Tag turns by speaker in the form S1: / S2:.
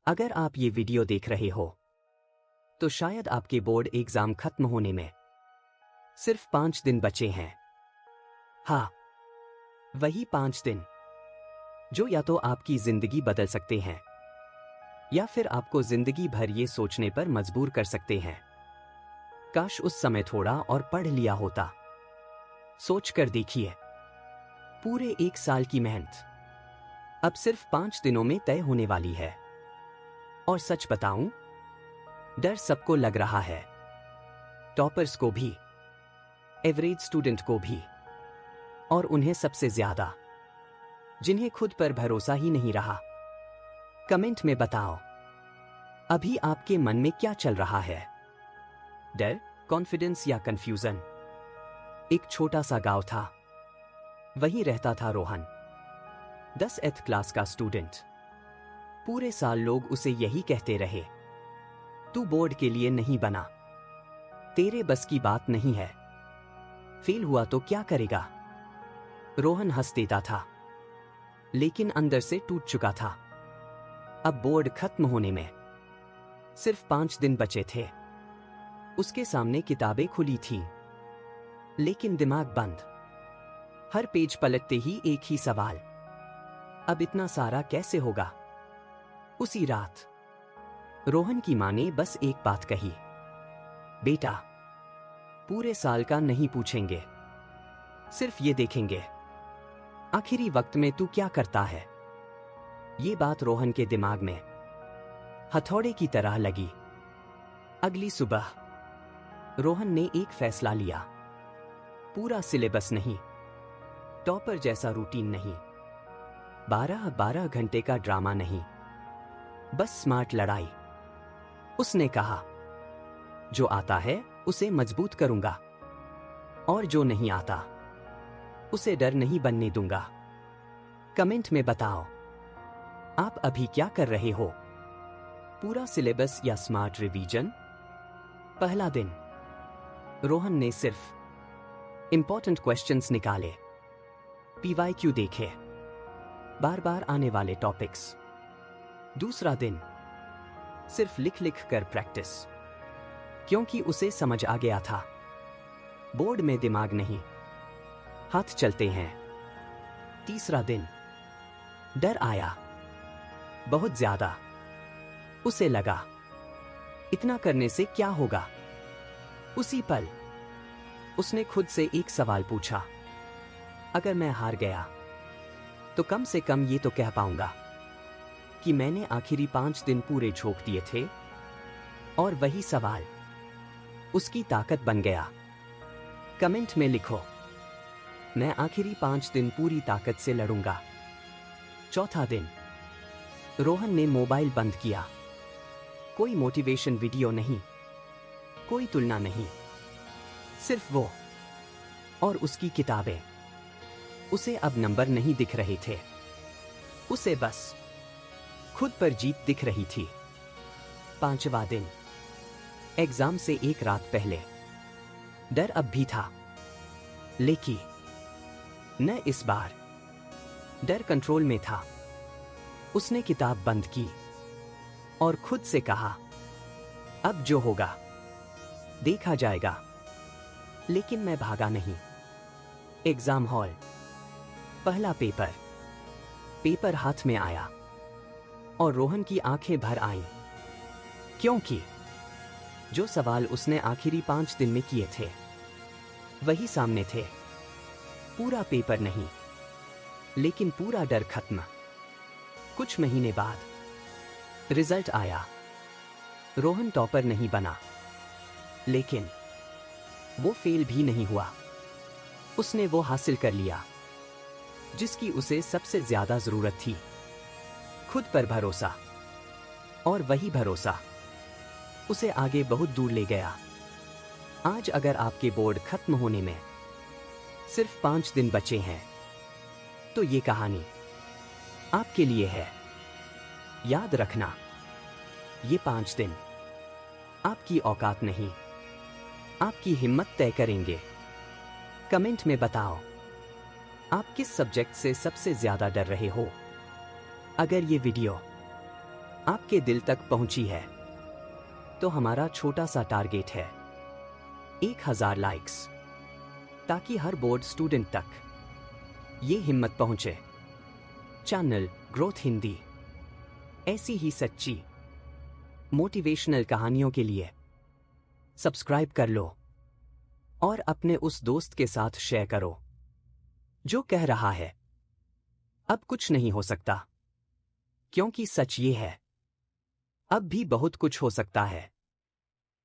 S1: अगर आप ये वीडियो देख रहे हो तो शायद आपके बोर्ड एग्जाम खत्म होने में सिर्फ 5 दिन बचे हैं। हाँ, वही 5 दिन जो या तो आपकी जिंदगी बदल सकते हैं या फिर आपको जिंदगी भर ये सोचने पर मजबूर कर सकते हैं, काश उस समय थोड़ा और पढ़ लिया होता। सोच कर देखिए, पूरे 1 साल की मेहनत अब सिर्फ 5 दिनों में तय होने वाली है। और सच बताऊं, डर सबको लग रहा है, टॉपर्स को भी, एवरेज स्टूडेंट को भी, और उन्हें सबसे ज्यादा जिन्हें खुद पर भरोसा ही नहीं रहा। कमेंट में बताओ, अभी आपके मन में क्या चल रहा है? डर, कॉन्फिडेंस या कंफ्यूजन? एक छोटा सा गांव था, वहीं रहता था रोहन, 10th क्लास का स्टूडेंट। पूरे साल लोग उसे यही कहते रहे, तू बोर्ड के लिए नहीं बना, तेरे बस की बात नहीं है, फेल हुआ तो क्या करेगा। रोहन हंस देता था, लेकिन अंदर से टूट चुका था। अब बोर्ड खत्म होने में सिर्फ 5 दिन बचे थे। उसके सामने किताबें खुली थीं, लेकिन दिमाग बंद। हर पेज पलटते ही एक ही सवाल, अब इतना सारा कैसे होगा? उसी रात रोहन की मां ने बस एक बात कही, बेटा, पूरे साल का नहीं पूछेंगे, सिर्फ ये देखेंगे आखिरी वक्त में तू क्या करता है। ये बात रोहन के दिमाग में हथौड़े की तरह लगी। अगली सुबह रोहन ने एक फैसला लिया, पूरा सिलेबस नहीं, टॉपर जैसा रूटीन नहीं, 12-12 घंटे का ड्रामा नहीं, बस स्मार्ट लड़ाई। उसने कहा, जो आता है उसे मजबूत करूंगा, और जो नहीं आता उसे डर नहीं बनने दूंगा। कमेंट में बताओ, आप अभी क्या कर रहे हो? पूरा सिलेबस या स्मार्ट रिवीजन? पहला दिन रोहन ने सिर्फ इंपॉर्टेंट क्वेश्चंस निकाले, PYQ देखे, बार बार आने वाले टॉपिक्स। दूसरा दिन सिर्फ लिख लिख कर प्रैक्टिस, क्योंकि उसे समझ आ गया था, बोर्ड में दिमाग नहीं, हाथ चलते हैं। तीसरा दिन डर आया, बहुत ज्यादा। उसे लगा, इतना करने से क्या होगा? उसी पल उसने खुद से एक सवाल पूछा, अगर मैं हार गया तो कम से कम ये तो कह पाऊंगा कि मैंने आखिरी 5 दिन पूरे झोंक दिए थे। और वही सवाल उसकी ताकत बन गया। कमेंट में लिखो, मैं आखिरी 5 दिन पूरी ताकत से लड़ूंगा। चौथा दिन रोहन ने मोबाइल बंद किया, कोई मोटिवेशन वीडियो नहीं, कोई तुलना नहीं, सिर्फ वो और उसकी किताबें। उसे अब नंबर नहीं दिख रहे थे, उसे बस खुद पर जीत दिख रही थी। 5वां दिन एग्जाम से एक रात पहले डर अब भी था, लेकिन न इस बार डर कंट्रोल में था। उसने किताब बंद की और खुद से कहा, अब जो होगा देखा जाएगा। लेकिन मैं भागा नहीं। एग्जाम हॉल, पहला पेपर हाथ में आया और रोहन की आंखें भर आईं, क्योंकि जो सवाल उसने आखिरी 5 दिन में किए थे वही सामने थे। पूरा पेपर नहीं, लेकिन पूरा डर खत्म। कुछ महीने बाद रिजल्ट आया। रोहन टॉपर नहीं बना, लेकिन वो फेल भी नहीं हुआ। उसने वो हासिल कर लिया जिसकी उसे सबसे ज्यादा जरूरत थी, खुद पर भरोसा। और वही भरोसा उसे आगे बहुत दूर ले गया। आज अगर आपके बोर्ड खत्म होने में सिर्फ 5 दिन बचे हैं, तो ये कहानी आपके लिए है। याद रखना, ये 5 दिन आपकी औकात नहीं, आपकी हिम्मत तय करेंगे। कमेंट में बताओ, आप किस सब्जेक्ट से सबसे ज्यादा डर रहे हो? अगर ये वीडियो आपके दिल तक पहुंची है तो हमारा छोटा सा टारगेट है 1000 लाइक्स, ताकि हर बोर्ड स्टूडेंट तक ये हिम्मत पहुंचे। चैनल ग्रोथ हिंदी ऐसी ही सच्ची मोटिवेशनल कहानियों के लिए सब्सक्राइब कर लो और अपने उस दोस्त के साथ शेयर करो जो कह रहा है अब कुछ नहीं हो सकता, क्योंकि सच ये है अब भी बहुत कुछ हो सकता है।